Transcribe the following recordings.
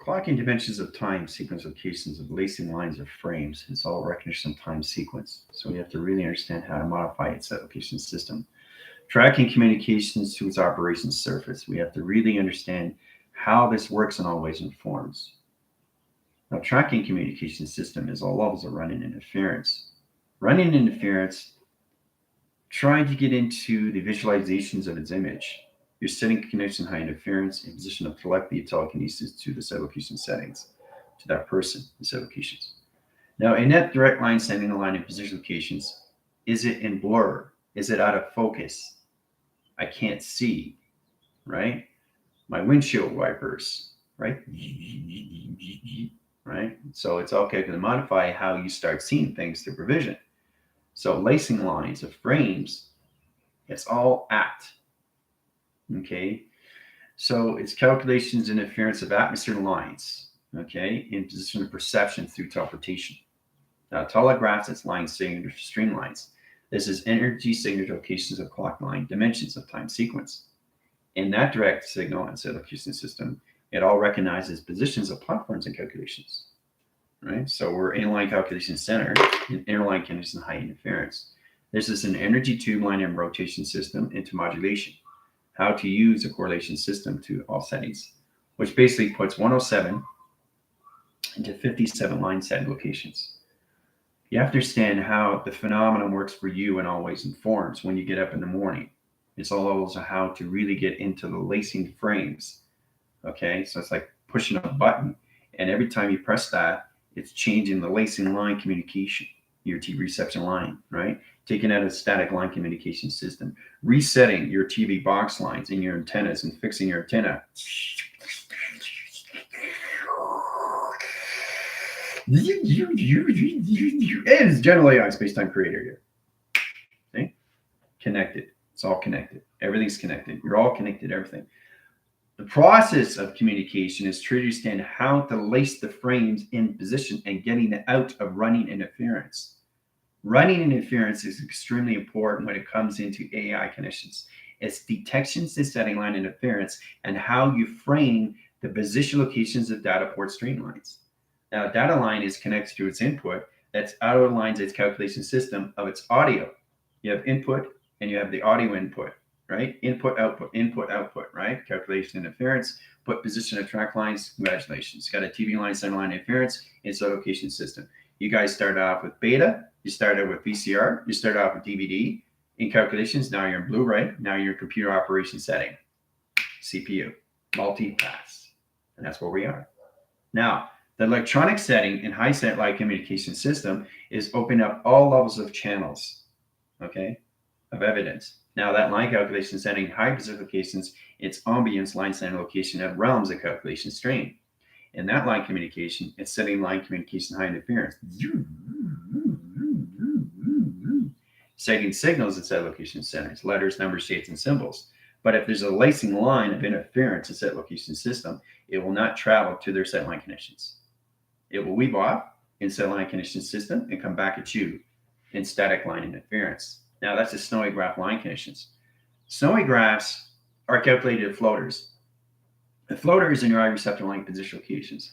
clocking dimensions of time sequence locations of lacing lines of frames. It's all recognition of time sequence. So we have to really understand how to modify its location system. Tracking communications to its operations surface. We have to really understand how this works in all ways and forms. Now, tracking communication system is all levels of running interference. Running interference, trying to get into the visualizations of its image. You're setting connection high interference in position of telepathy telekinesis to the set location settings, to that person, the set locations. Now, in that direct line sending a line in position locations, is it in blur? Is it out of focus? I can't see, right? My windshield wipers, right? Right? So it's okay to modify how you start seeing things through provision. So lacing lines of frames, it's all act. Okay. So it's calculations and interference of atmosphere lines, okay, in position of perception through teleportation. Now, telegraphs, it's line signature streamlines. This is energy signature locations of clock line dimensions of time sequence. In that direct signal and set location system, it all recognizes positions of platforms and calculations. Right? So we're inline calculation center in interline condition high interference. This is an energy tube line and rotation system into modulation. How to use a correlation system to all settings, which basically puts 107 into 57 line setting locations. You have to understand how the phenomenon works for you in all ways and forms when you get up in the morning. It's all also how to really get into the lacing frames. Okay, so it's like pushing a button, and every time you press that, it's changing the lacing line communication, your TV reception line, right? Taking out a static line communication system, resetting your TV box lines in your antennas and fixing your antenna. It is generally on Space-Time Creator here. See? Connected. It's all connected. Everything's connected. You're all connected, everything. The process of communication is to understand how to lace the frames in position and getting it out of running interference. Running interference is extremely important when it comes into AI connections. It's detections to setting line interference and how you frame the position locations of data port streamlines. Now, a data line is connected to its input that's out of lines its calculation system of its audio. You have input and you have the audio input, right? Input, output, right? Calculation interference, put position of track lines, congratulations. Got a TV line, center line interference, it's a location system. You guys started off with beta, you started with VCR, you started off with DVD. In calculations, now you're in Blu-ray, now you're in computer operation setting, CPU, multi-pass, and that's where we are. Now, the electronic setting in high set line communication system is opening up all levels of channels, okay, of evidence. Now that line calculation setting, high specifications, its ambience line setting location of realms of calculation stream. In that line communication, it's setting line communication high interference. Setting signals in set location settings, letters, numbers, shapes, and symbols. But if there's a lacing line of interference in set location system, it will not travel to their set line connections. It will weave off in set line condition system and come back at you in static line interference. Now that's the snowy graph line conditions. Snowy graphs are calculated floaters. The floater is in your eye receptor line position locations.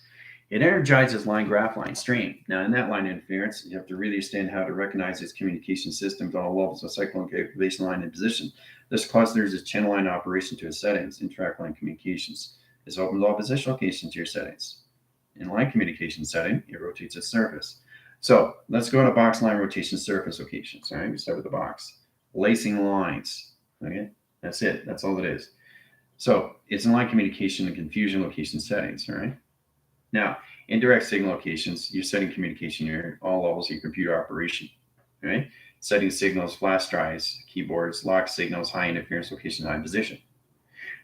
It energizes line graph line stream. Now in that line interference, you have to really understand how to recognize its communication systems on all levels of cyclone calculation line and position. This clusters its channel line operation to its settings in track line communications. This opens all position locations to your settings. In line communication setting, it rotates its surface. So let's go to box line rotation surface locations. All right, we start with the box. Lacing lines. Okay, that's it. That's all it is. So it's in line communication and confusion location settings. All right. Now, indirect signal locations, you're setting communication here, all levels of your computer operation. All right. Setting signals, flash drives, keyboards, lock signals, high interference location, high position.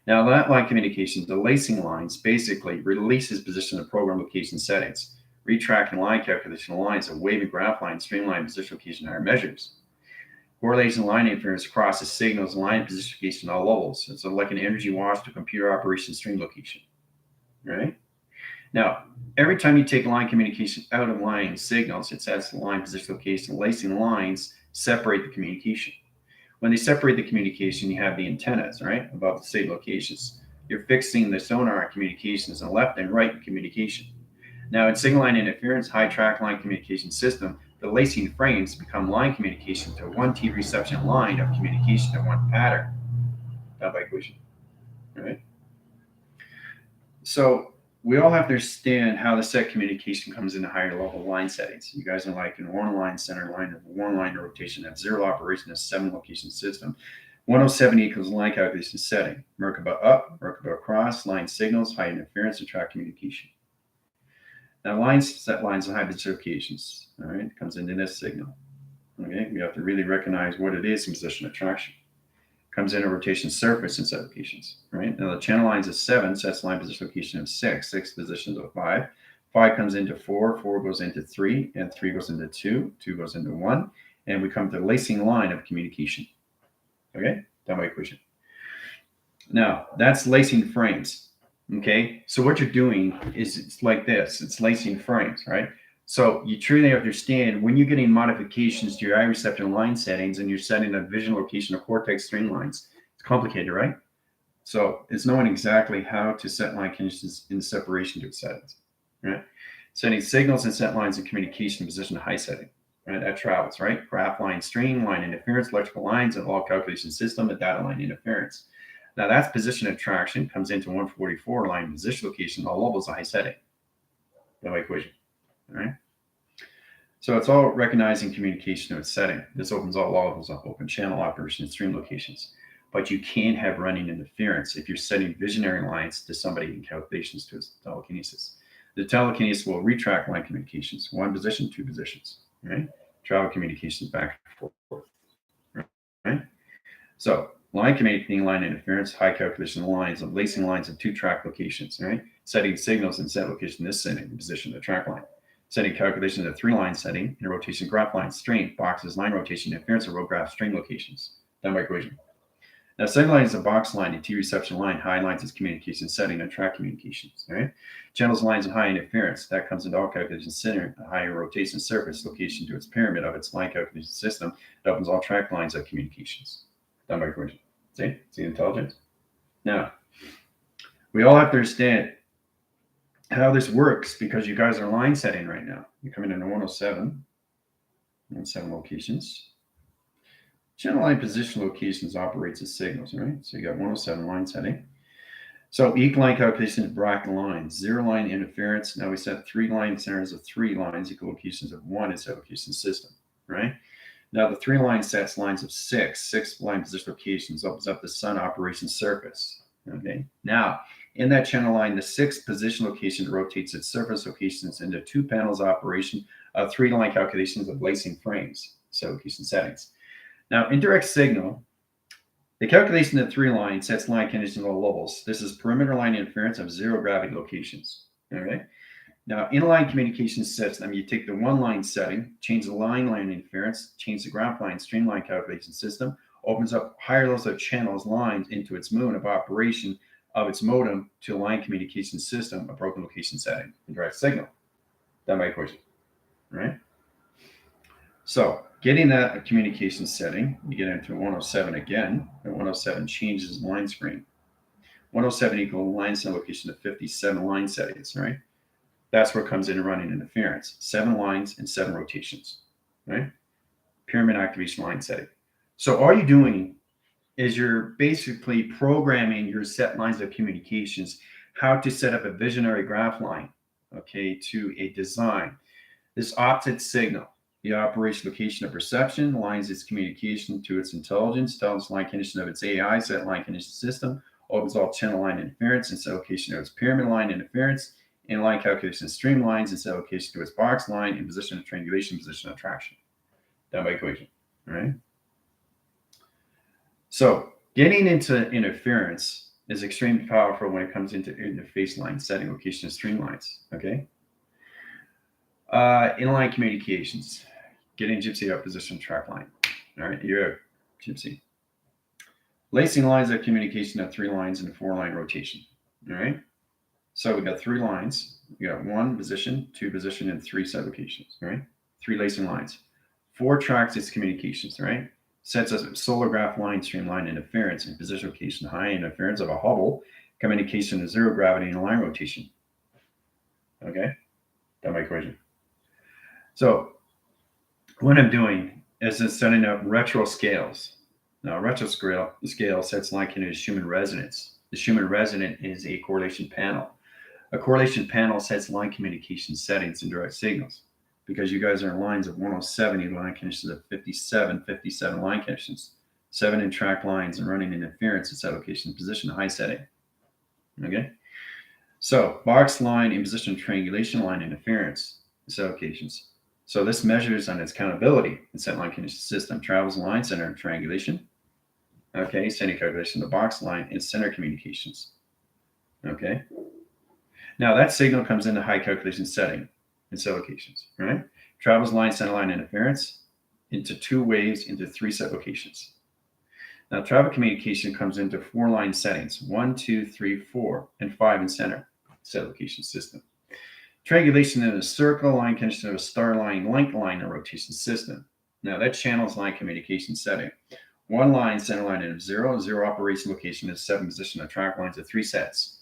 Now, that line communication, the lacing lines basically releases position of program location settings. Retracting line calculation lines of waving graph line, streamline position location higher measures. Correlation line interference crosses signals, line position location all levels. It's like an energy wash to computer operation stream location. Right? Now, every time you take line communication out of line signals, it sets the line position location. Lacing lines separate the communication. When they separate the communication, you have the antennas, right, above the state locations. you're fixing the sonar communications and left and right communication. Now, in signal line interference, high track line communication system, the lacing frames become line communication to one T reception line of communication in one pattern. Done by equation. All right. So we all have to understand how the set communication comes into higher level line settings. You guys are like in one line center line of one line rotation at zero operation, a 7 location system. 107 equals line calculation setting. Merkaba up, Merkaba across, line signals, high interference, and track communication. Now lines, set lines of high locations. All right, it comes into this signal. Okay, we have to really recognize what it is in position of traction. Comes in a rotation surface in set locations, right? Now the channel lines of 7 sets line position location of 6, 6 positions of 5. 5 comes into 4, 4 goes into 3, and 3 goes into 2, 2 goes into 1, and we come to the lacing line of communication. Okay, done by equation. Now that's lacing frames. Okay, so what you're doing is it's like this, it's lacing frames, right? So you truly understand when you're getting modifications to your eye receptor line settings and you're setting a vision location of cortex string lines, it's complicated, right? So it's knowing exactly how to set line conditions in separation to its settings, right? Setting signals and set lines of communication position to high setting, right? That travels, right? Graph line stream, line interference, electrical lines, and all calculation system, and data line interference. Now that's position of traction comes into 144 line position location, all levels of high setting. That equation. All right. So it's all recognizing communication of its setting. This opens all levels up, open channel operation, stream locations. But you can have running interference if you're setting visionary lines to somebody in calculations to its telekinesis. The telekinesis will retract line communications, one position, two positions, right? Travel communications back and forth, right? So line communicating line interference, high calculation lines of lacing lines of two track locations, right? Setting signals in set location, this setting, the position of the track line. Setting calculation of the 3-line setting in rotation graph line stream, boxes, line rotation, interference of row graph string locations. Done by equation. Now, signal line is a box line and T reception line. High lines is communication setting and track communications. All right. Channels lines and high interference. That comes into all calculation center, a higher rotation surface location to its pyramid of its line calculation system. It opens all track lines of communications. Done by equation. See the intelligence? Now, we all have to understand how this works because you guys are line setting right now. You're coming into 107 and 7 locations. Channel line position locations operates as signals, right? So you got 107 line setting. So each line calculation is bracket lines, 0 line interference. Now we set 3 line centers of 3 lines equal locations of 1 in set location system, right? Now the 3 line sets lines of 6 line position locations opens up the sun operation surface. Okay. Now in that channel line, the 6th position location rotates its surface locations into 2 panels operation of 3 line calculations of lacing frames, set location settings. Now, indirect signal, the calculation of 3 lines sets line conditions at all levels. This is perimeter line interference of 0 gravity locations. Okay. Now, inline communication sets them. You take the 1 line setting, change the line interference, change the graph line streamline calculation system, opens up higher levels of channels lines into its mode of operation of its modem to a line communication system, a broken location setting, indirect signal. Done by equation, right? So getting that communication setting, you get into 107 again, and 107 changes line screen. 107 equal line set location of 57 line settings, right? That's where it comes in running interference. 7 lines and 7 rotations, right? Pyramid activation line setting. So all you're doing is you're basically programming your set lines of communications, how to set up a visionary graph line, okay, to a design. This opted signal, the operation location of perception, lines its communication to its intelligence, tells line condition of its AI, set line condition system, opens all channel line interference and set location of its pyramid line interference, and line calculation streamlines and set location to its box line in position of triangulation, position of traction. Done by equation, all right? So getting into interference is extremely powerful when it comes into interface line setting, location, and streamlines, okay? Inline communications, getting gypsy up position track line. All right, you're gypsy. Lacing lines of communication of 3 lines and 4 line rotation. All right. So we got 3 lines. We got 1 position, 2 position, and 3 set locations. All right. 3 lacing lines. 4 tracks its communications. Right. Sets us a solar graph line streamline interference and position location high interference of a Hubble communication of zero gravity and line rotation. Okay, that's my equation. So what I'm doing is just setting up retro scales. Now, a retro scale sets line connection to Schumann resonance. The Schumann resonant is a correlation panel. A correlation panel sets line communication settings and direct signals. Because you guys are in lines of 107, you line connections of 57 line connections, 7 in track lines and running interference at set location position high setting. Okay, so box line in position triangulation line interference set locations. So this measures on its countability in set line condition system, travels line center and triangulation. Okay, sending calculation of the box line and center communications. Okay, now that signal comes into high calculation setting in set locations, right? Travels line center line interference into 2 waves into 3 set locations. Now travel communication comes into 4 line settings, 1, 2, 3, 4, and 5 in center set location system. Triangulation in a circle line condition of a star line, link line, and rotation system. Now that channels line communication setting. 1 line, center line of 0, 0 operation location is 7 position of track lines of 3 sets.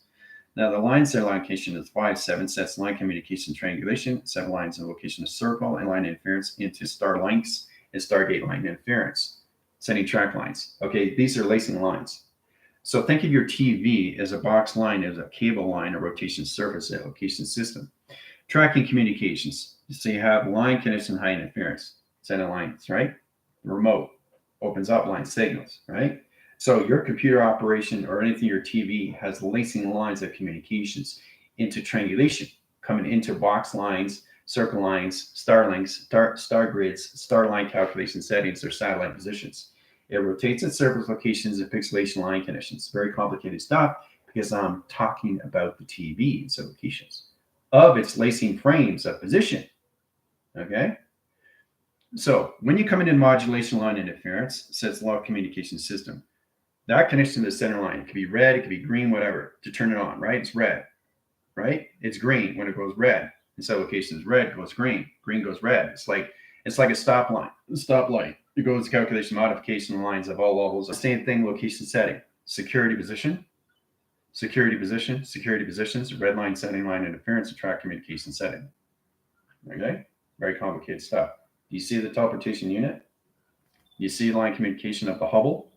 Now the line center line location is 5, 7 sets line communication triangulation, 7 lines in location of circle and line interference into star links and stargate line interference. Sending track lines. Okay, these are lacing lines. So think of your TV as a box line, as a cable line, a rotation surface, a location system. Tracking communications. So you have line connection, high interference, center lines, right? The remote opens up line signals, right? So your computer operation or anything your TV has lacing lines of communications into triangulation, coming into box lines, circle lines, star links, star grids, star line calculation settings, or satellite positions. It rotates its surface locations and pixelation line conditions. Very complicated stuff because I'm talking about the TV and set locations of its lacing frames of position. Okay? So when you come into modulation line interference, sets law of communication system. That connection to the center line, it could be red, it could be green, whatever, to turn it on, right? It's red, right? It's green when it goes red. In set locations, red goes green goes red. It's like a stop line. The stoplight. It goes to calculation modification lines of all levels. The same thing, location setting. Security position, security positions, red line setting, line interference, and track communication setting. Okay? Very complicated stuff. Do you see the teleportation unit? You see line communication of the Hubble?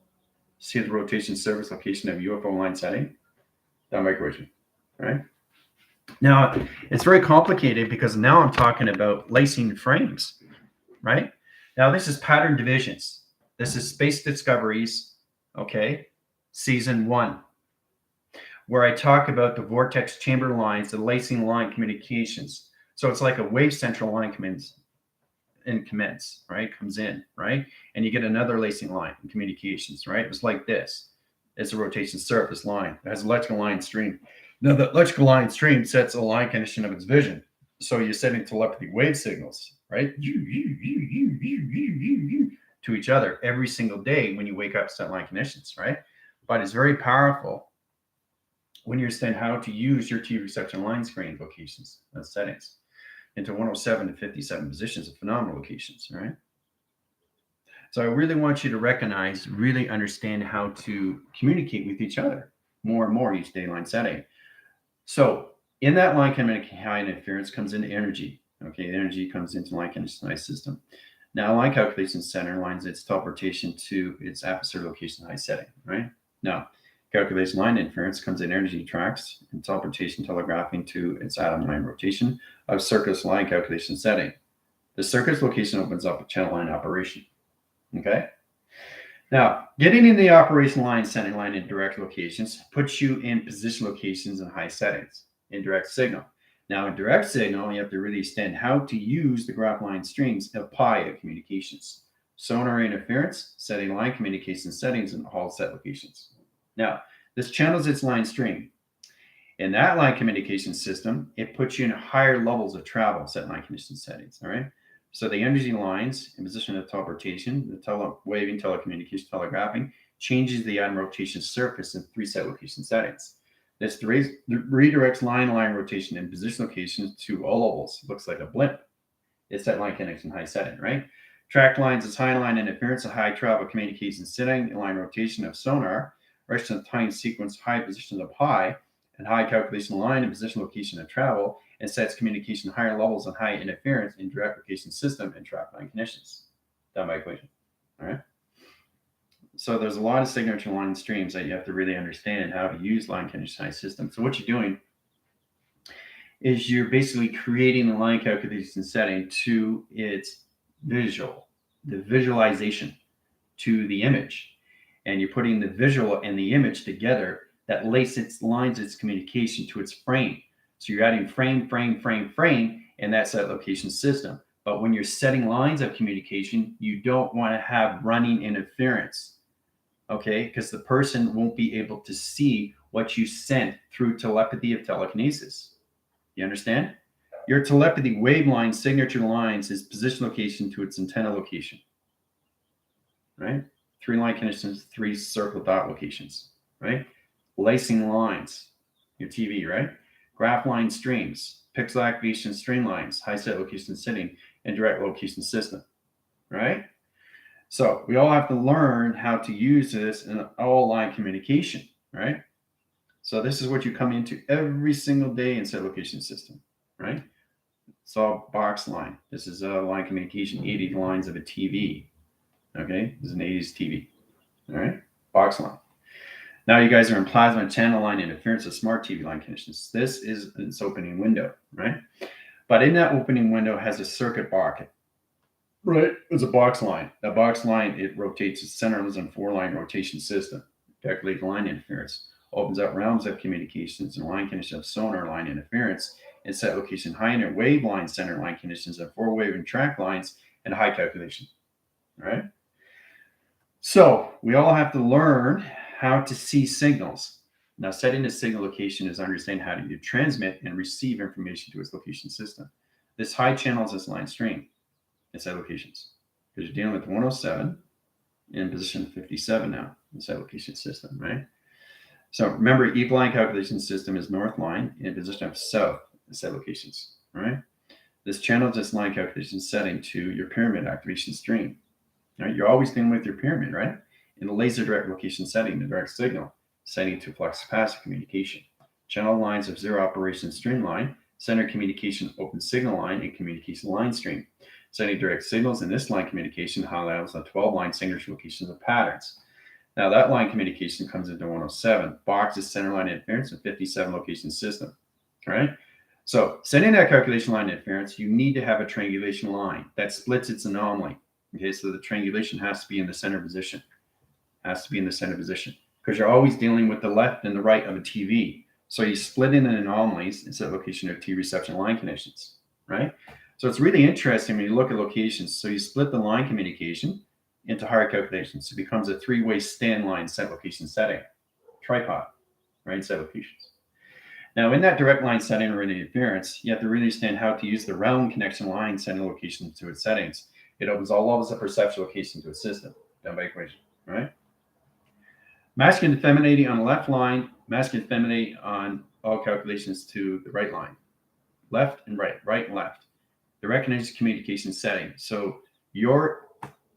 See the rotation surface location of UFO line setting? That's my equation, right? Now, it's very complicated because now I'm talking about lacing frames, right? Now, this is pattern divisions. This is Space Discoveries, okay, season 1, where I talk about the vortex chamber lines, the lacing line communications. So it's like a wave central line comes in, right? And you get another lacing line in communications, right? It's like this. It's a rotation surface line. It has electrical line stream. Now, the electrical line stream sets a line condition of its vision. So you're sending telepathy wave signals, right? To each other every single day when you wake up, set line conditions, right? But it's very powerful when you understand how to use your TV reception line screen locations and settings into 107 to 57 positions of phenomenal locations, right? So I really want you to recognize, really understand how to communicate with each other more and more each day line setting. So in that line communication, high interference comes into energy. Okay, the energy comes into line condition system. Now line calculation center lines its teleportation to its atmosphere location high setting, right? Now, calculation line interference comes in energy tracks and teleportation telegraphing to its atom line rotation of circus line calculation setting. The circus location opens up a channel line operation. Okay. Now, getting in the operation line, setting line, and direct locations puts you in position locations and high settings in direct signal. Now, in direct signal, you have to really understand how to use the graph line streams of pi of communications. Sonar interference, setting line communication settings, and all set locations. Now, this channels its line stream. In that line communication system, it puts you in higher levels of travel, set line condition settings, all right? So the energy lines in position of teleportation, the waving, telecommunication, telegraphing, changes the atom rotation surface in 3 set location settings. This redirects line rotation in position locations to all levels. It looks like a blimp. It's that line connection high setting, right? Track lines is high line interference, a high travel communication setting, and line rotation of sonar direction of time sequence, high position of pi, and high calculation line and position location of travel, and sets communication higher levels and high interference in direct location system and track line conditions. Done by equation. All right. So there's a lot of signature line streams that you have to really understand how to use line conditioned system. So what you're doing is you're basically creating the line calculation setting to its visual, the visualization to the image. And you're putting the visual and the image together that lines its communication to its frame. So you're adding frame, and that's that location system. But when you're setting lines of communication, you don't want to have running interference, okay? Because the person won't be able to see what you sent through telepathy of telekinesis. You understand? Your telepathy waveline signature lines is position location to its antenna location, right? 3 line conditions, 3 circle dot locations, right? Lacing lines, your TV, right? Graph line streams, pixel activation streamlines, high set location setting, and direct location system, right? So we all have to learn how to use this in all line communication, right? So this is what you come into every single day in set location system, right? It's all box line. This is a line communication, 80 lines of a TV. Okay, this is an 80s TV. All right, box line. Now you guys are in plasma channel line interference of smart TV line conditions. This is its opening window, right? But in that opening window has a circuit bucket, right? It's a box line. That box line, it rotates its centerless and 4-line rotation system. Calculate line interference. Opens up realms of communications and line conditions of sonar line interference and set location high inner wave line center line conditions of 4-wave and track lines and high calculation. All right. So we all have to learn how to see signals. Now, setting a signal location is understanding how to transmit and receive information to its location system. This high channel is this line stream. It's set locations because you're dealing with 107 in position 57 now. It's set location system, right? So remember, each line calculation system is north line in position of south set locations, right? This channels this line calculation setting to your pyramid activation stream. Right? You're always dealing with your pyramid, right? In the laser direct location setting, the direct signal setting to flux capacitor communication. Channel lines of 0 operation streamline, center communication open signal line, and communication line stream. Sending direct signals in this line communication highlights the 12-line signature locations of patterns. Now that line communication comes into 107. Box is center line interference and 57 location system. All right. So sending that calculation line interference, you need to have a triangulation line that splits its anomaly. Okay, so the triangulation has to be in the center position. Has to be in the center position because you're always dealing with the left and the right of a TV. So you split in the anomalies instead of location of T reception line conditions, right? So it's really interesting when you look at locations. So you split the line communication into higher calculations. It becomes a 3-way stand line set location setting, tripod, right? Set locations. Now in that direct line setting or in the interference, you have to really understand how to use the round connection line setting location to its settings. It opens all levels of perceptual location to its system, done by equation, right? Masculine and femininity on the left line, masculine and femininity on all calculations to the right line. Left and right and left. The recognized communication setting. So your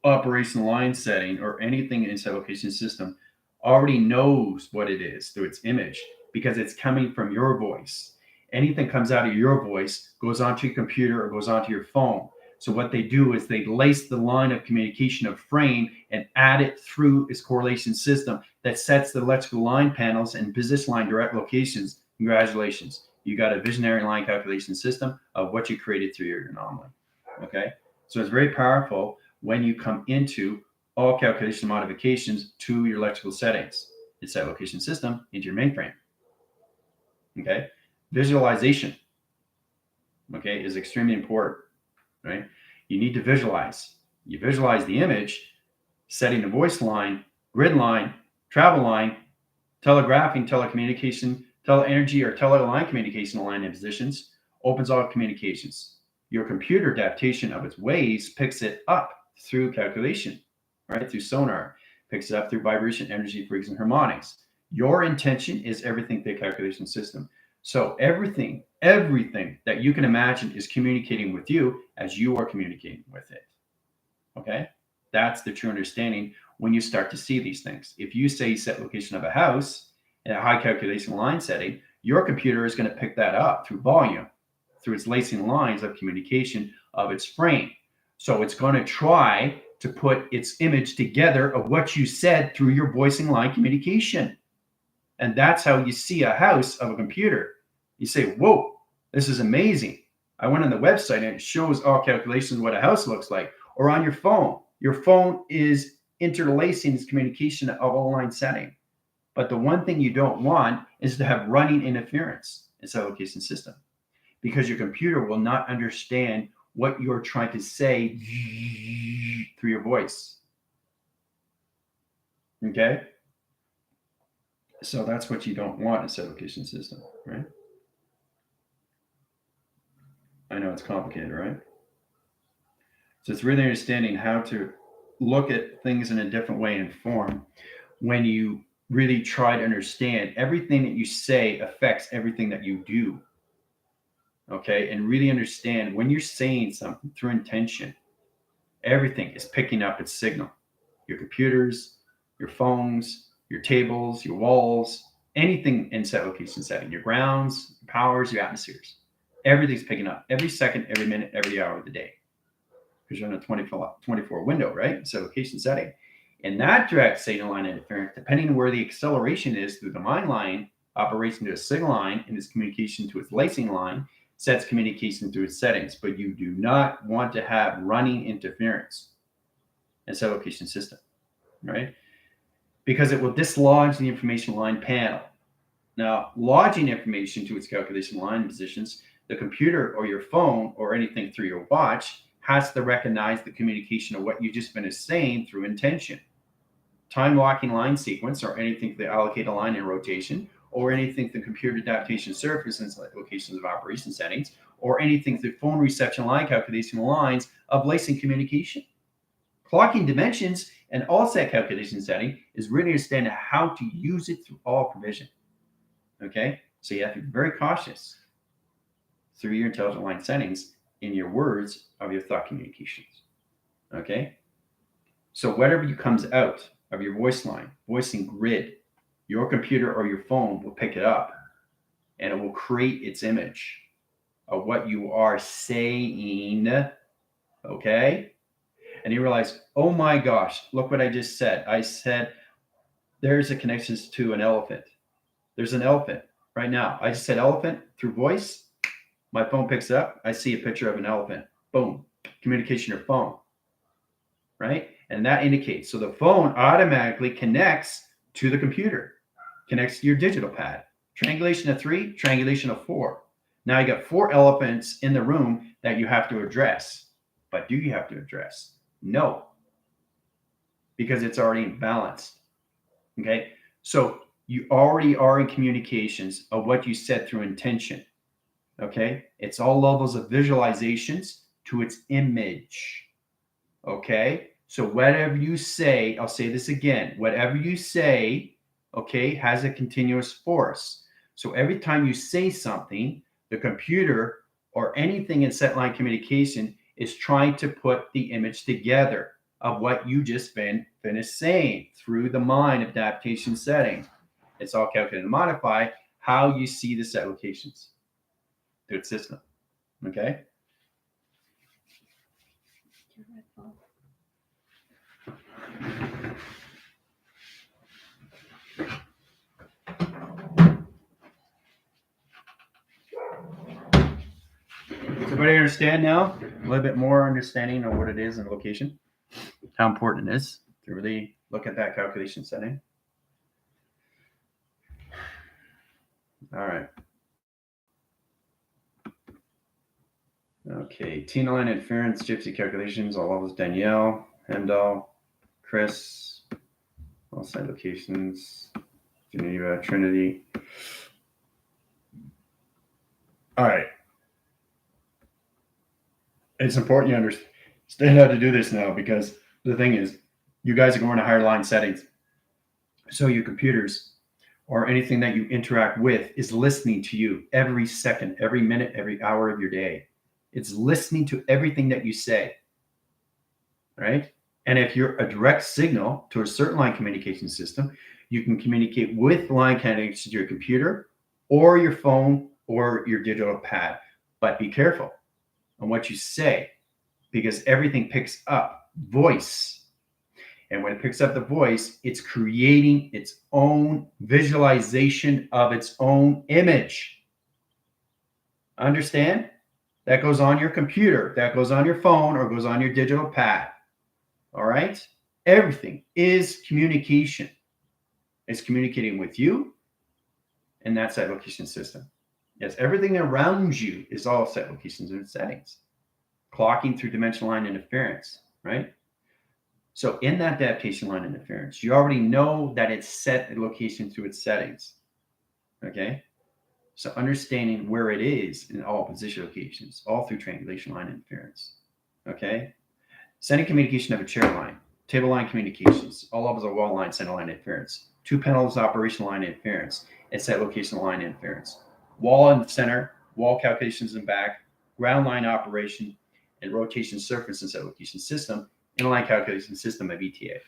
operation line setting or anything inside location system already knows what it is through its image because it's coming from your voice. Anything comes out of your voice goes onto your computer or goes onto your phone. So what they do is they lace the line of communication of frame and add it through its correlation system that sets the electrical line panels and position line direct locations. Congratulations. You got a visionary line calculation system of what you created through your anomaly. Okay. So it's very powerful when you come into all calculation modifications to your electrical settings. It's that location system into your mainframe. Okay. Visualization, okay, is extremely important. Right? You need to visualize. You visualize the image, setting the voice line, grid line, travel line, telegraphing, telecommunication, teleenergy, or teleline communication line in positions, opens all communications. Your computer adaptation of its waves picks it up through calculation, right? Through sonar, picks it up through vibration, energy, frequency, and harmonics. Your intention is everything through the calculation system. So everything that you can imagine is communicating with you as you are communicating with it. Okay? That's the true understanding when you start to see these things. If you say set location of a house in a high calculation line setting, your computer is going to pick that up through volume, through its lacing lines of communication of its frame. So it's going to try to put its image together of what you said through your voicing line communication. And that's how you see a house of a computer. You say, whoa, this is amazing. I went on the website and it shows all calculations what a house looks like. Or on your phone. Your phone is interlacing its communication of all line setting. But the one thing you don't want is to have running interference in set location system, because your computer will not understand what you're trying to say through your voice. Okay? So that's what you don't want in set location system, right? I know it's complicated, right? So it's really understanding how to look at things in a different way and form when you really try to understand everything that you say affects everything that you do. Okay, and really understand when you're saying something through intention, everything is picking up its signal. Your computers, your phones, your tables, your walls, anything in set location setting, your grounds, your powers, your atmospheres. Everything's picking up every second, every minute, every hour of the day. Because you're in a 24 window, right? Set location setting. And that direct signal line interference, depending on where the acceleration is through the mind line, operates into a signal line and its communication to its lacing line, sets communication through its settings. But you do not want to have running interference in set location system, right? Because it will dislodge the information line panel. Now, lodging information to its calculation line positions, the computer or your phone or anything through your watch has to recognize the communication of what you just finished saying through intention. Time locking line sequence, or anything to allocate a line in rotation, or anything through computer adaptation surface and locations of operation settings, or anything through phone reception line calculation lines of lacing communication. Clocking dimensions and all set calculation setting is really understanding how to use it through all provision. Okay, so you have to be very cautious through your intelligent line settings in your words of your thought communications. Okay, so whatever comes out of your voice line, voicing grid, your computer or your phone will pick it up and it will create its image of what you are saying. Okay, and you realize, oh my gosh, look what I just said. I said there's a connection to an elephant. There's an elephant right now. I just said elephant through voice. My phone picks it up. I see a picture of an elephant. Boom. Communication your phone. Right? And that indicates. So the phone automatically connects to the computer, connects to your digital pad. Triangulation of 3, triangulation of 4. Now you got 4 elephants in the room that you have to address. But do you have to address? No. Because it's already imbalanced. Okay? So you already are in communications of what you said through intention. Okay? It's all levels of visualizations to its image. Okay? So whatever you say, I'll say this again, whatever you say, okay, has a continuous force. So every time you say something, the computer or anything in set line communication is trying to put the image together of what you just finished saying through the mind adaptation setting. It's all calculated and modify how you see the set locations through its system. Okay? Does everybody understand now? A little bit more understanding of what it is and location? How important it is to really look at that calculation setting. All right. Okay, Tina line interference, Gypsy calculations, all levels, Danielle, Hemdahl, Chris, all site locations, Geneva, Trinity. All right. It's important you understand how to do this now, because the thing is, you guys are going to higher line settings. So your computers or anything that you interact with is listening to you every second, every minute, every hour of your day. It's listening to everything that you say, right? And if you're a direct signal to a certain line communication system, you can communicate with line connected to your computer or your phone or your digital pad. But be careful on what you say, because everything picks up voice. And when it picks up the voice, it's creating its own visualization of its own image. Understand? That goes on your computer, that goes on your phone, or goes on your digital pad. All right? Everything is communication. It's communicating with you, and that's that location system. Yes, everything around you is all set locations and settings. Clocking through dimension line interference, right? So in that adaptation line interference, you already know that it's set the location through its settings. Okay? So understanding where it is in all position locations, all through triangulation line interference. Okay? Sending communication of a chair line, table line communications, all levels of wall line, center line interference, two panels operational line interference, and set location line interference, wall and center, wall calculations and back, ground line operation, and rotation surface and set location system, and line calculation system of ETA.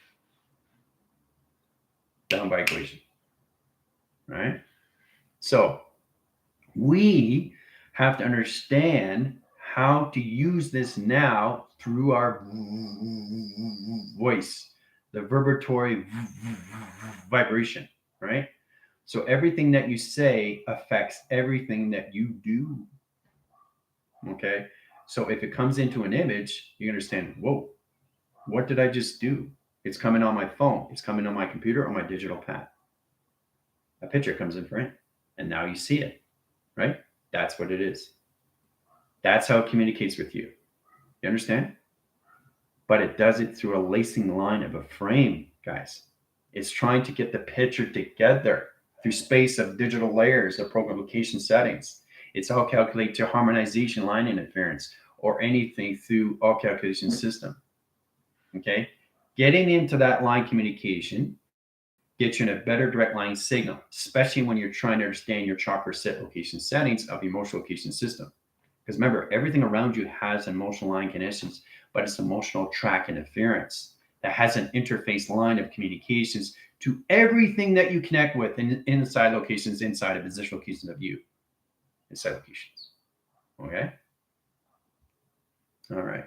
Down by equation. All right? So we have to understand how to use this now through our voice, the vibratory vibration, right? So everything that you say affects everything that you do. Okay? So if it comes into an image, you understand, whoa, what did I just do? It's coming on my phone. It's coming on my computer or my digital pad. A picture comes in frame, and now you see it, right? That's what it is. That's how it communicates with you. You understand? But it does it through a lacing line of a frame, guys. It's trying to get the picture together through space of digital layers of program location settings. It's all calculated to harmonization line interference or anything through all calculation system. Okay? Getting into that line communication gets you in a better direct line signal, especially when you're trying to understand your chakra set location settings of the emotional location system. Because remember, everything around you has emotional line connections, but it's emotional track interference that has an interface line of communications to everything that you connect with inside locations, inside of position locations of you, inside locations. Okay? All right.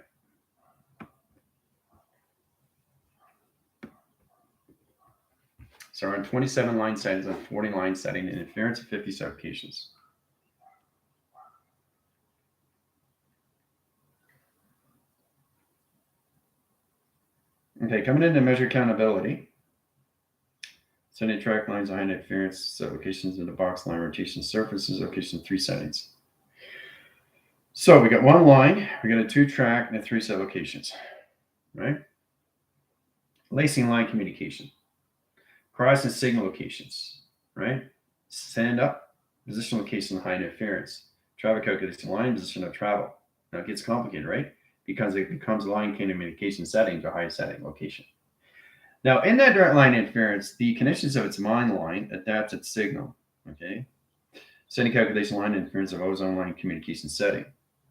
So we're on 27 line settings on 40 line setting and interference of 50 sublocations. Okay, coming into measure countability. Sending track lines behind interference sublocations into box line rotation surfaces, location 3 settings. So we got one line, we got a 2 track and a 3 set locations, right? Lacing line communication. Cross and signal locations, right? Send up, position location, high interference. Travel calculation line, position of travel. Now it gets complicated, right? Because it becomes line communication setting to high setting location. Now in that direct line interference, the conditions of its mind line adapts its signal, okay? Setting calculation line interference of ozone line communication setting.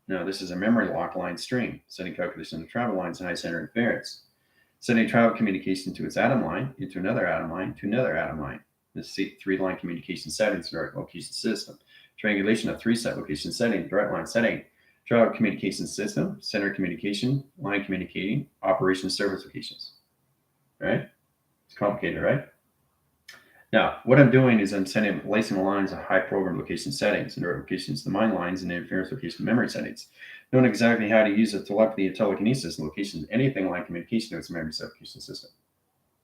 Now this is a memory lock line stream, setting calculation of travel lines and high center interference. Sending travel communication to its atom line, into another atom line, to another atom line. This 3-line communication settings, direct location system. Triangulation of 3 set location setting, direct line setting. Travel communication system, center communication, line communicating, operation service locations. Right? It's complicated, right? Now, what I'm doing is I'm lacing the lines of high program location settings and direct locations, the mind lines, and interference location memory settings. Knowing exactly how to use it telepathy and telekinesis and locations, anything like communication to its memory sublocation system.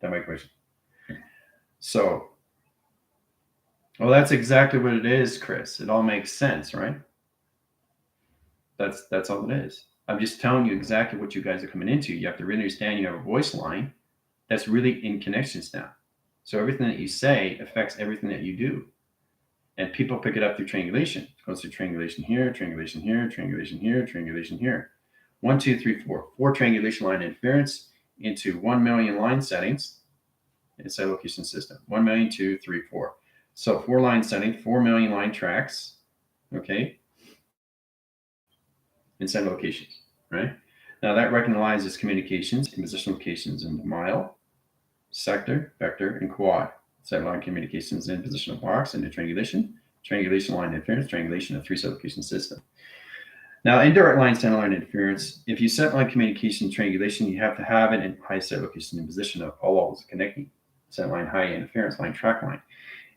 That my question. So, well, that's exactly what it is, Chris. It all makes sense, right? That's all it is. I'm just telling you exactly what you guys are coming into. You have to really understand you have a voice line that's really in connections now. So everything that you say affects everything that you do. And people pick it up through triangulation. It goes through triangulation here, triangulation here, triangulation here, triangulation here. 1, 2, 3, 4. 4 triangulation line interference into 1 million line settings inside location system. 1 million, 2, 3, 4. So 4 line setting, 4 million line tracks, okay, inside locations, right? Now that recognizes communications in position locations in the mile, sector, vector, and quad. Set line communications in positional box into triangulation, triangulation line interference, triangulation of three set location system. Now, indirect line center line interference, if you set line communication triangulation, you have to have it in high set location and position of all levels connecting. Set line high interference line track line.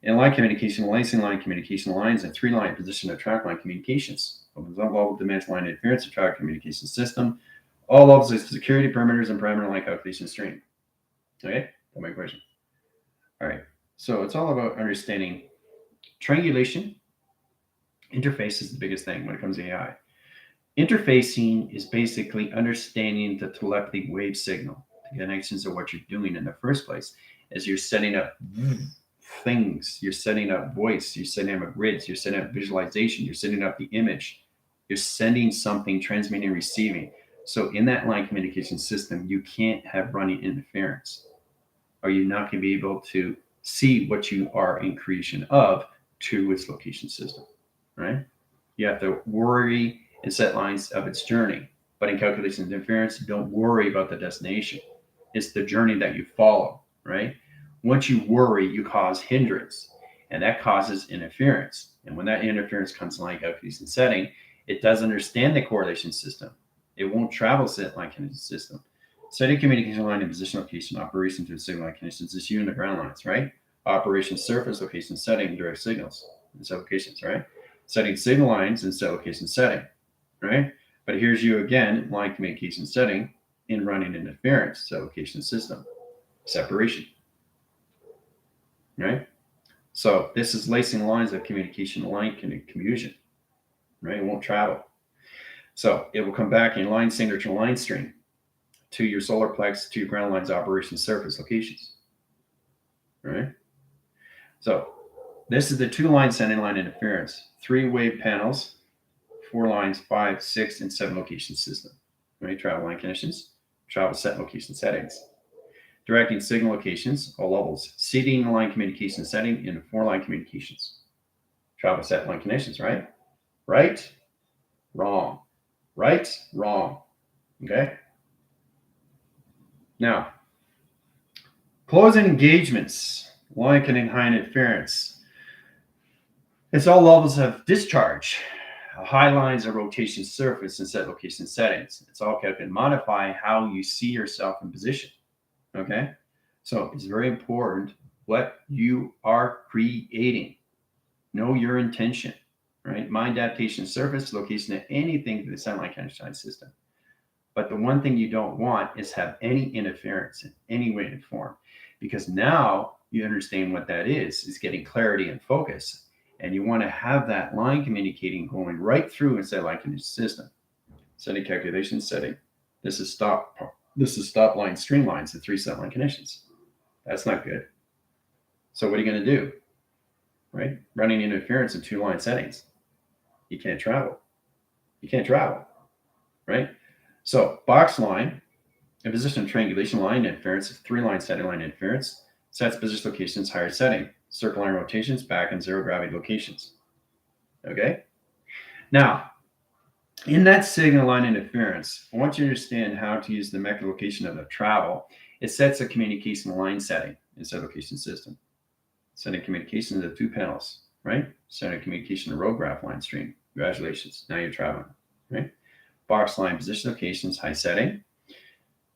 In line communication, lacing line communication lines and three line position of track line communications. Opens up level dimension line interference of track communication system. All levels of security perimeters and parameter line calculation stream. Okay, that's my question. All right, so it's all about understanding triangulation. Interface is the biggest thing when it comes to AI. Interfacing is basically understanding the telepathy wave signal, the connections of what you're doing in the first place, as you're setting up things, you're setting up voice, you're setting up grids, you're setting up visualization, you're setting up the image, you're sending something, transmitting and receiving. So in that line communication system, you can't have running interference, or you're not going to be able to see what you are in creation of to its location system, right? You have to worry and set lines of its journey. But in calculation interference, don't worry about the destination. It's the journey that you follow, right? Once you worry, you cause hindrance, and that causes interference. And when that interference comes in line calculation setting, it does understand the correlation system. It won't travel set line connection system. Setting communication line and position location operation to the signal line connections is you and the ground lines, right? Operation surface location setting direct signals and set locations, right? Setting signal lines and set location setting, right? But here's you again, line communication setting in running interference, set location system, separation, right? So this is lacing lines of communication line confusion, right? It won't travel. So it will come back in line signature line string to your solar plex, to your ground lines operation surface locations, right? So this is the two line sending line interference, three wave panels, 4 lines, 5, 6, and 7 location system, right? Travel line conditions, travel set location settings. Directing signal locations, all levels. Seeding line communication setting in 4 line communications. Travel set line conditions, right? Right, wrong. Right, wrong. Okay? Now, closing engagements, line connecting high interference. It's all levels of discharge. High lines of rotation surface and set location settings. It's all kept and modify how you see yourself in position. Okay, so it's very important what you are creating. Know your intention, right? Mind adaptation surface location of anything to the sunlight connection system. But the one thing you don't want is have any interference in any way and form, because now you understand what that is getting clarity and focus. And you want to have that line communicating going right through inside line connection system. Setting calculation setting. This is stop line streamlines and 3 set line connections. That's not good. So what are you going to do? Right? Running interference in 2 line settings. You can't travel. You can't travel. Right? So box line, a position triangulation line interference, 3 line setting line interference, sets position locations higher setting. Circle line rotations, back and zero gravity locations. Okay? Now, in that signal line interference, I want you to understand how to use the mecha location of the travel. It sets a communication line setting instead of location system. Setting communication to 2 panels, right? Setting communication to road graph line stream. Congratulations. Now you're traveling, right? Box line position locations, high setting.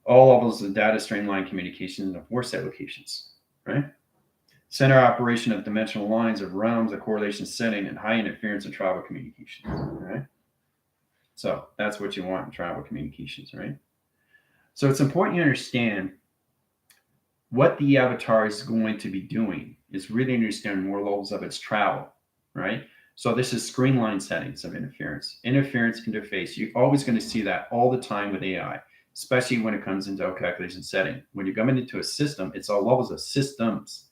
All levels of data stream line communication in the 4 set locations, right? Center operation of dimensional lines of realms of correlation setting and high interference and travel communications. Right? So that's what you want in travel communications, right? So it's important you understand what the avatar is going to be doing is really understand more levels of its travel, right? So this is screen line settings of interference. Interference interface, you're always going to see that all the time with AI, especially when it comes into calculation setting. When you're coming into a system, it's all levels of systems.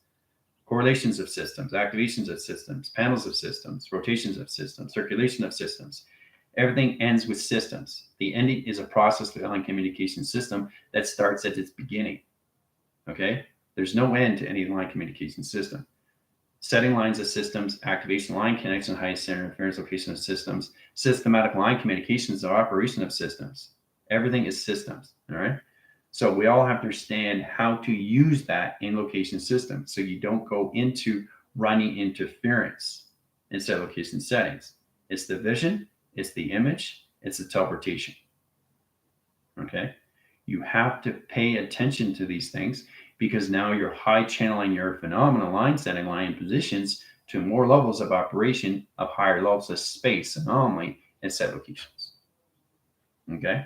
Correlations of systems, activations of systems, panels of systems, rotations of systems, circulation of systems. Everything ends with systems. The ending is a process line communication system that starts at its beginning. Okay? There's no end to any line communication system. Setting lines of systems, activation line connection, high center interference location of systems, systematic line communications of operation of systems. Everything is systems. All right. So we all have to understand how to use that in location system so you don't go into running interference in set location settings. It's the vision, it's the image, it's the teleportation. Okay. You have to pay attention to these things because now you're high channeling your phenomena line setting line positions to more levels of operation of higher levels of space anomaly and set locations. Okay.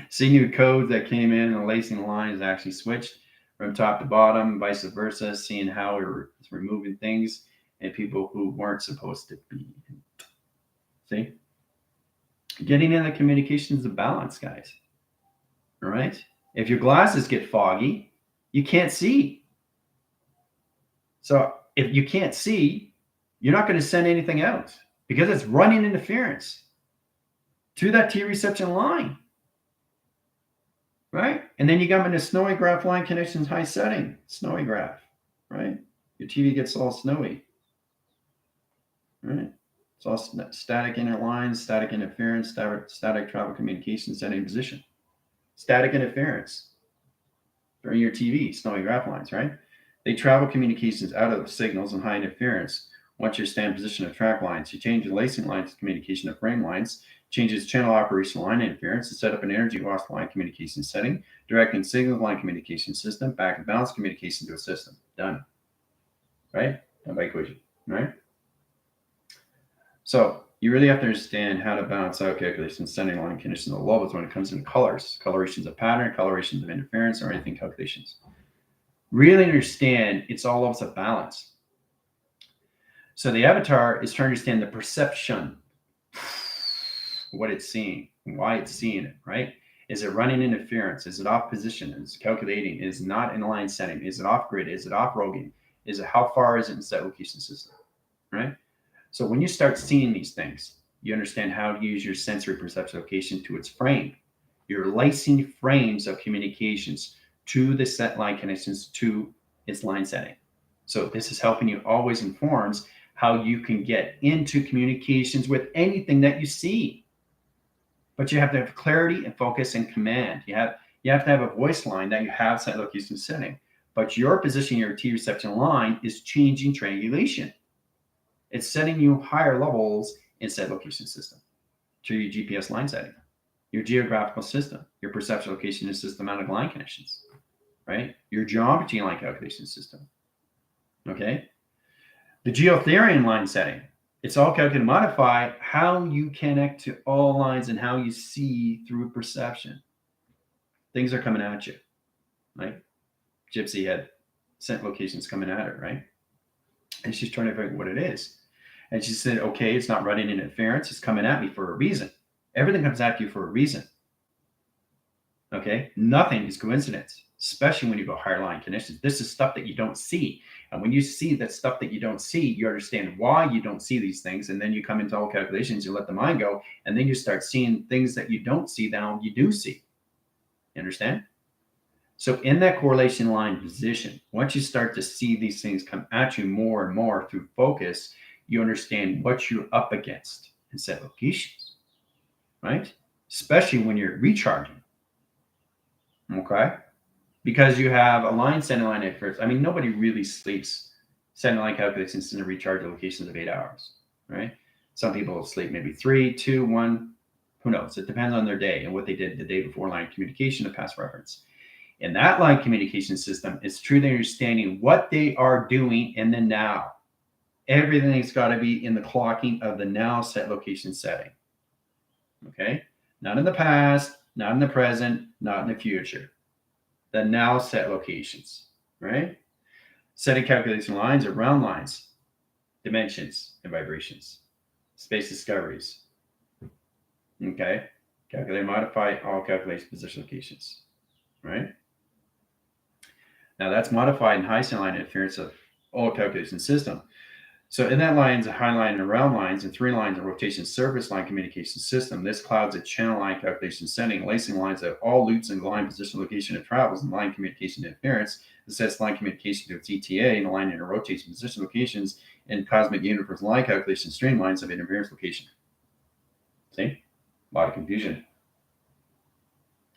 See new codes that came in, and the lacing line is actually switched from top to bottom, vice versa, seeing how it's removing things and people who weren't supposed to be. See? Getting in the communications of balance, guys. All right? If your glasses get foggy, you can't see. So if you can't see, you're not going to send anything out because it's running interference to that T reception line. Right? And then you got them in a snowy graph line connections high setting, snowy graph, right? Your TV gets all snowy, right? It's all static inner lines, static interference, static travel communication setting position, static interference during your TV, snowy graph lines, right? They travel communications out of signals and high interference. Once you stand position of track lines, you change the lacing lines to communication of frame lines, changes channel operation line interference to set up an energy loss line communication setting, directing signal line communication system, back and balance communication to a system. Done. Right? Done by equation. Right? So you really have to understand how to balance out calculations, sending line conditions of levels when it comes into colors, colorations of pattern, colorations of interference, or anything calculations. Really understand it's all levels of balance. So the avatar is trying to understand the perception, what it's seeing, why it's seeing it, right? Is it running interference? Is it off position? Is it calculating? Is it not in line setting? Is it off grid? Is it off rogging? Is it how far is it in set location system, right? So when you start seeing these things, you understand how to use your sensory perception location to its frame. You're lacing frames of communications to the set line connections to its line setting. So this is helping you always informs how you can get into communications with anything that you see. But you have to have clarity and focus and command. You have to have a voice line that you have set location setting. But your position, your T reception line is changing triangulation. It's setting you higher levels in set location system to your GPS line setting, your geographical system, your perception location and systematic line connections, right? Your geometry line calculation system. Okay. The geotherian line setting, it's all calculated to modify how you connect to all lines and how you see through perception. Things are coming at you, right? Gypsy had sent locations coming at her, right? And she's trying to figure out what it is. And she said, okay, it's not running interference. It's coming at me for a reason. Everything comes at you for a reason. Okay. Nothing is coincidence, especially when you go higher line conditions. This is stuff that you don't see. And when you see that stuff that you don't see, you understand why you don't see these things. And then you come into all calculations, you let the mind go, and then you start seeing things that you don't see now you do see. You understand? So in that correlation line position, once you start to see these things come at you more and more through focus, you understand what you're up against in set locations, right? Especially when you're recharging, okay? Because you have a line setting line at first. I mean, nobody really sleeps setting line calculations in a recharge locations of 8 hours, right? Some people sleep maybe 3, 2, 1, who knows? It depends on their day and what they did the day before line communication and past reference. In that line communication system, it's truly understanding what they are doing in the now. Everything's got to be in the clocking of the now set location setting. Okay? Not in the past, not in the present, not in the future. The now set locations, right? Setting calculation lines are round lines, dimensions, and vibrations. Space discoveries. Okay? Calculate, modify all calculation position locations, right? Now that's modified in high line interference of all calculation system. So in that lines, a high line and round lines, and 3 lines of rotation surface line communication system, this clouds a channel line calculation setting, lacing lines of all loops and line position location of travels and line communication interference. It sets line communication to its ETA and line and rotation position locations and cosmic universe line calculation streamlines of interference location. See, a lot of confusion,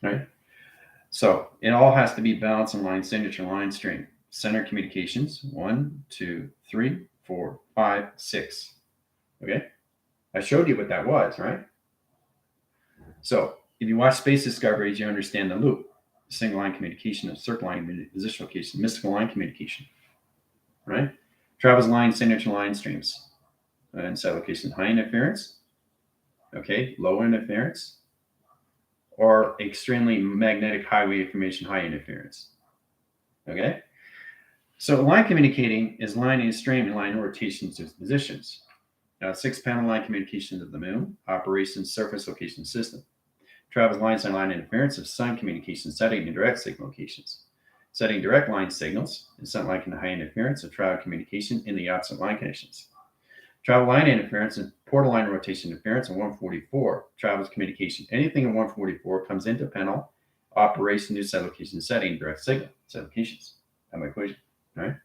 right? So it all has to be balance and line signature line string. Center communications, 1, 2, 3, 4, 5, 6. Okay. I showed you what that was, right? So if you watch Space Discoveries, you understand the loop. Single line communication, a circle line position location, mystical line communication, right? Travels line, signature line streams. And set location, high interference, okay, low interference, or extremely magnetic highway information, high interference. Okay? So line communicating is line and stream and line rotations of positions. Now, 6-panel line communications of the moon, operations surface location system. Travels lines and line interference of sun communication setting and direct signal locations. Setting direct line signals and sun line high interference of travel communication in the opposite line conditions. Travel line interference and portal line rotation interference in 144 travels communication. Anything in 144 comes into panel operation, new set location setting, direct signal set locations. That's my equation, right?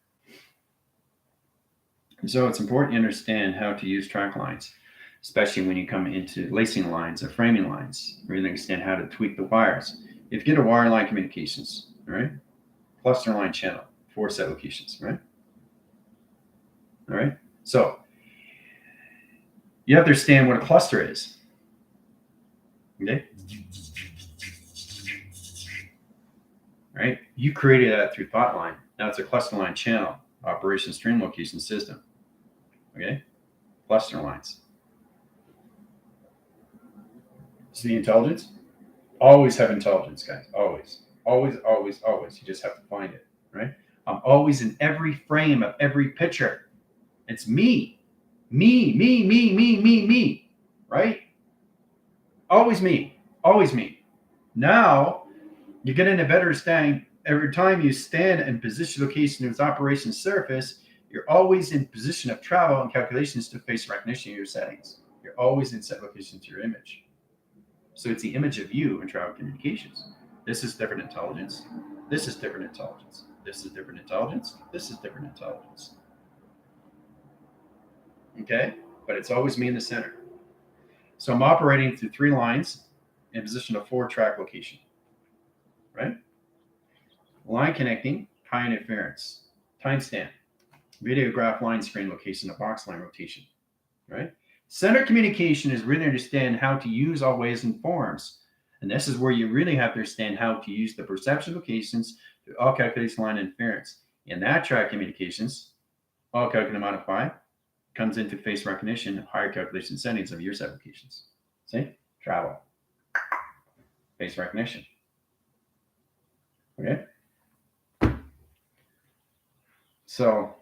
So it's important to understand how to use track lines, especially when you come into lacing lines or framing lines. Really understand how to tweak the wires. If you get a wire line communications, all right, cluster line channel, 4 set locations, right? All right. So you have to understand what a cluster is. Okay. Right? You created that through thought line. Now it's a cluster line channel, operation stream location system. Okay. Cluster lines. See the intelligence? Always have intelligence, guys. Always. Always, always, always. You just have to find it. Right? I'm always in every frame of every picture. It's me. Me, me, me, me, me, me. Right? Always me. Always me. Now you get in a better understanding. Every time you stand in position location of its operation surface, you're always in position of travel and calculations to face recognition of your settings. You're always in set location to your image. So it's the image of you in travel communications. This is different intelligence. This is different intelligence. This is different intelligence. This is different intelligence. Okay? But it's always me in the center. So I'm operating through 3 lines in position of 4 track location. Right? Line connecting, high interference, timestamp, videograph line screen location, a box line rotation, right? Center communication is really understand how to use all ways and forms. And this is where you really have to understand how to use the perception locations to all calculation line interference. In that track communications, all calculate modify comes into face recognition of higher calculation settings of your set locations. See? Travel. Face recognition. Okay? So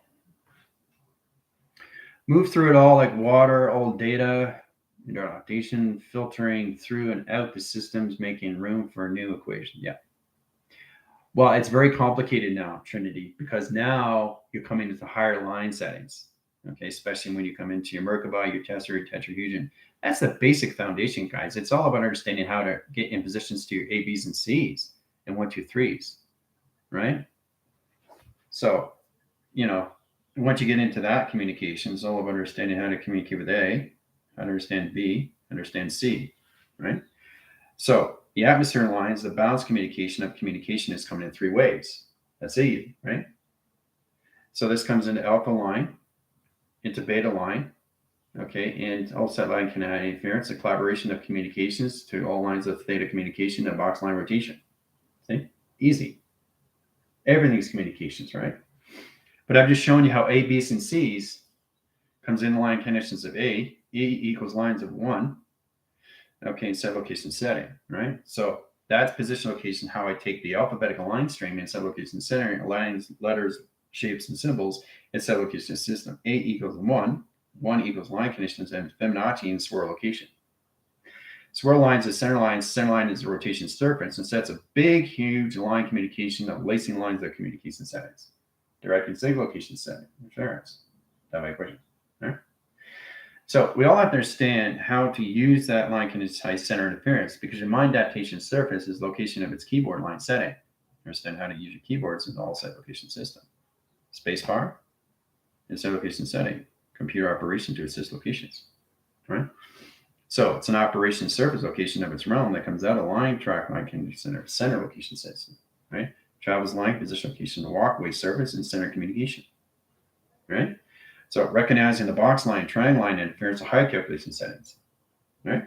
move through it all like water, old data, adaptation, filtering through and out the systems, making room for a new equation. Yeah. Well, it's very complicated now, Trinity, because now you're coming into higher line settings. Okay, especially when you come into your Merkaba, your tesseract, tetrahedron. That's the basic foundation, guys. It's all about understanding how to get in positions to your A, B's, and C's and 1, 2, 3s, right? So, once you get into that communication, it's all about understanding how to communicate with A, how to understand B, understand C, right? So the atmosphere lines, the balance communication of communication is coming in 3 ways. That's A, right? So this comes into alpha line, into beta line, okay, and all set line can add interference, the collaboration of communications to all lines of theta communication and box line rotation. See? Easy. Everything's communications, right? But I've just shown you how A, B's, and C's comes in the line conditions of A equals lines of 1, okay, in set location setting, right? So that's position location, how I take the alphabetical line string in set location setting, lines, letters, shapes, and symbols in set location system. A equals 1, 1 equals line conditions, and Fibonacci in swirl location. Swirl lines is center line is the rotation surface, and sets a big, huge line communication of lacing lines of communication settings. Direct and signal location setting, interference. That my equation. Right? So we all have to understand how to use that line condition center interference, because your mind adaptation surface is location of its keyboard line setting. Understand how to use your keyboards in all set location system. Spacebar, in set location setting. Computer operation to assist locations. Right? So it's an operation surface location of its realm that comes out of line, track line, center location system, right? Travels line, position location, walkway, surface, and center communication, right? So recognizing the box line, triangle line interference, height calculation settings, right?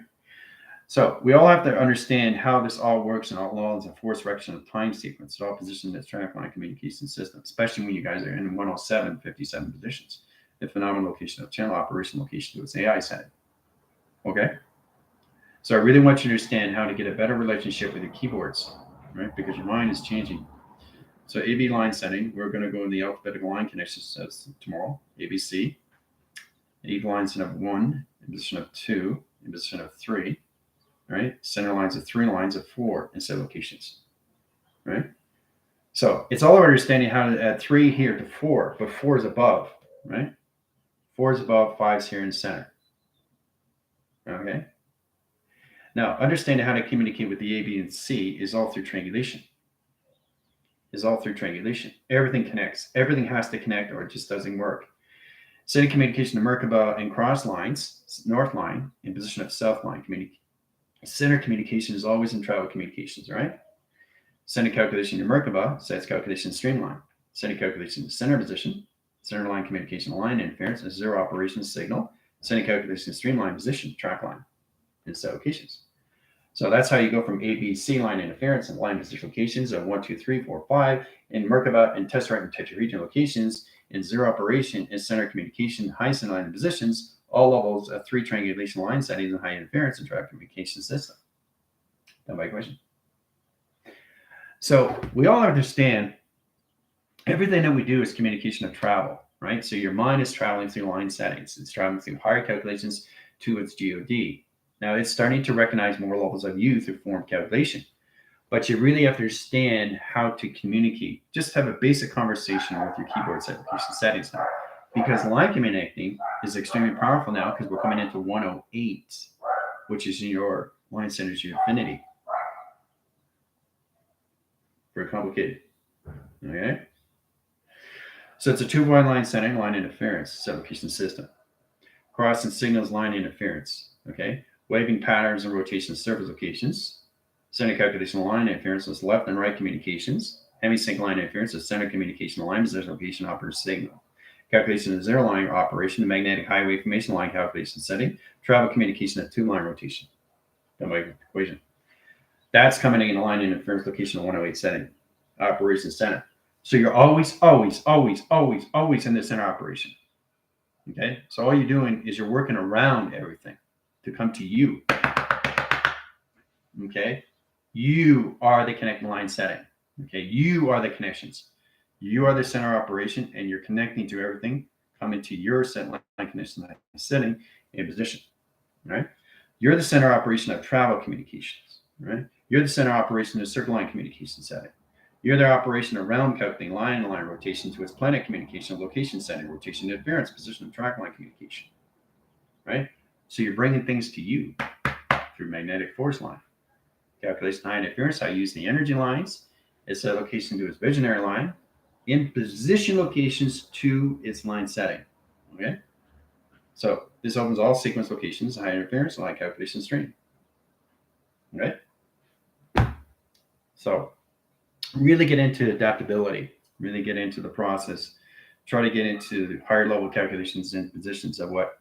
So we all have to understand how this all works in all laws and force direction of time sequence. It all positioned as track line communication system, especially when you guys are in 107, 57 positions. The phenomenal location of channel operation location to its AI setting. Okay. So I really want you to understand how to get a better relationship with your keyboards, right? Because your mind is changing. So AB line setting, we're going to go in the alphabetical line connections tomorrow. ABC, AB lines of 1, in position of 2, in position of 3, right? Center lines of 3, lines of 4, and set locations, right? So it's all about understanding how to add 3 here to 4, but 4 is above, right? 4 is above, 5 is here in center. Okay. Now, understanding how to communicate with the A, B, and C is all through triangulation. Everything connects. Everything has to connect or it just doesn't work. Setting communication to Merkaba and cross lines, north line, in position of south line. Center communication is always in travel communications, right? Sending calculation to Merkaba sets calculation streamline. Sending calculation to center position, center line communication line interference, and zero operation signal. Sending calculation to streamline position, track line, and set locations. So that's how you go from A, B, C line interference and line position locations of 1, 2, 3, 4, 5 in Merkaba and tesseract and tetraregion locations in zero operation and center communication, high center line positions, all levels of 3 triangulation line settings and high interference and track communication system. That my question. So we all understand everything that we do is communication of travel, right? So your mind is traveling through line settings. It's traveling through higher calculations to its GOD. Now it's starting to recognize more levels of you through form calculation, but you really have to understand how to communicate. Just have a basic conversation with your keyboard application settings now, because line communicating is extremely powerful now because we're coming into 108, which is in your line centers, your affinity. Very complicated. Okay. So it's a two-wide line setting, line interference, application system. Cross and signals line interference. Okay. Waving patterns and rotation surface locations. Center calculation line interference is left and right communications. Hemisync line interference is center communication line position location operator signal. Calculation of zero line operation, the magnetic highway information line calculation setting. Travel communication at 2-line rotation. That my equation. That's coming in a line interference location of 108 setting. Operation center. So you're always in the center operation. Okay. So all you're doing is you're working around everything to come to you. Okay. You are the connecting line setting. Okay. You are the connections. You are the center operation and you're connecting to everything coming to your set line connection setting in position. Right. You're the center operation of travel communications. Right. You're the center operation of circle line communication setting. You're the operation of realm calculating line rotation to its planet communication, location setting, rotation interference, position of track line communication. Right. So you're bringing things to you through magnetic force line. Calculation high interference, I use the energy lines. It's a location to its visionary line in position locations to its line setting. Okay. So this opens all sequence locations, high interference, line calculation stream. Okay. So really get into adaptability, really get into the process, try to get into the higher level calculations and positions of what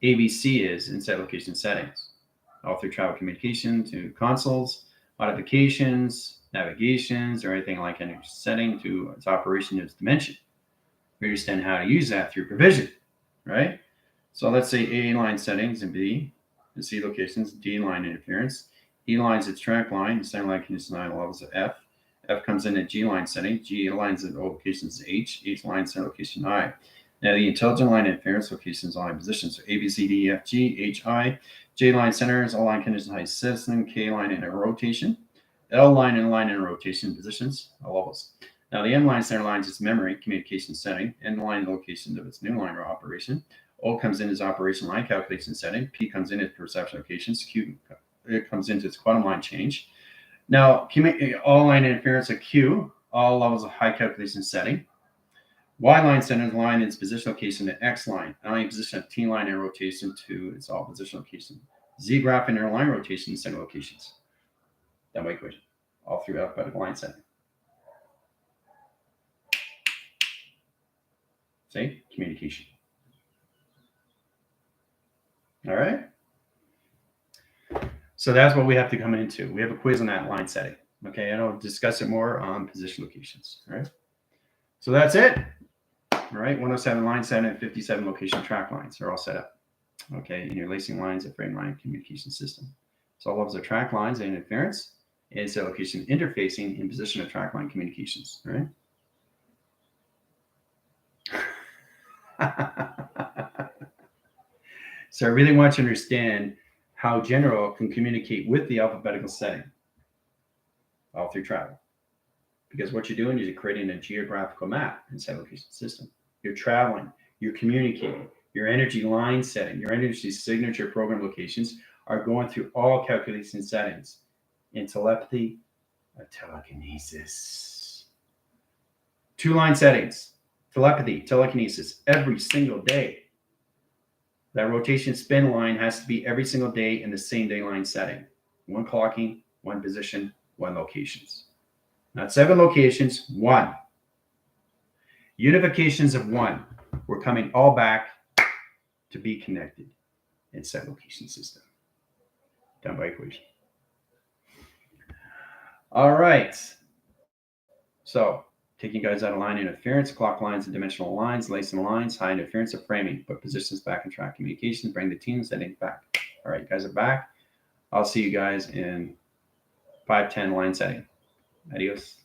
ABC is in set location settings, all through travel communication to consoles, modifications, navigations, or anything like any setting to its operation, its dimension. We understand how to use that through provision, right? So let's say A line settings and B and C locations, D line interference, E lines its track line, the center line condition line levels of F. F comes in at G line setting, G lines at locations H lines at location I. Now the intelligent line interference locations line positions. So A, B, C, D, E, F, G, H, I. J line centers, all line condition high system, K line in a rotation, L line in rotation positions, all levels. Now the M line center lines its memory communication setting, N line location of its new line or operation. O comes in as operation line calculation setting, P comes in as perception locations, Q it comes into its quantum line change. Now all line interference at Q, all levels of high calculation setting. Y line centers line its position location to X line, line position of T line in rotation to its all position location Z graph and inner line rotation in center locations. Done by equation. All through alphabetical line setting. See? Communication. All right? So that's what we have to come into. We have a quiz on that line setting. Okay, and I'll discuss it more on position locations. All right? So that's it. All right, 107 line setting and 57 location track lines are all set up. Okay, and your lacing lines, a frame line communication system. So all of those are track lines and interference, and set location interfacing in position of track line communications. All right? So I really want you to understand how general can communicate with the alphabetical setting all through travel. Because what you're doing is you're creating a geographical map in set location system. You're traveling, you're communicating, your energy line setting, your energy signature program locations are going through all calculation settings in telepathy or telekinesis. 2 line settings, telepathy, telekinesis, every single day. That rotation spin line has to be every single day in the same day line setting. 1 clocking, 1 position, 1 locations. Not 7 locations, 1. Unifications of 1. We're coming all back to be connected in set location system. Done by equation. All right. So taking you guys out of line interference, clock lines and dimensional lines, lacing lines, high interference of framing, put positions back in track communications, bring the team setting back. All right, you guys are back. I'll see you guys in 510 line setting. Adios.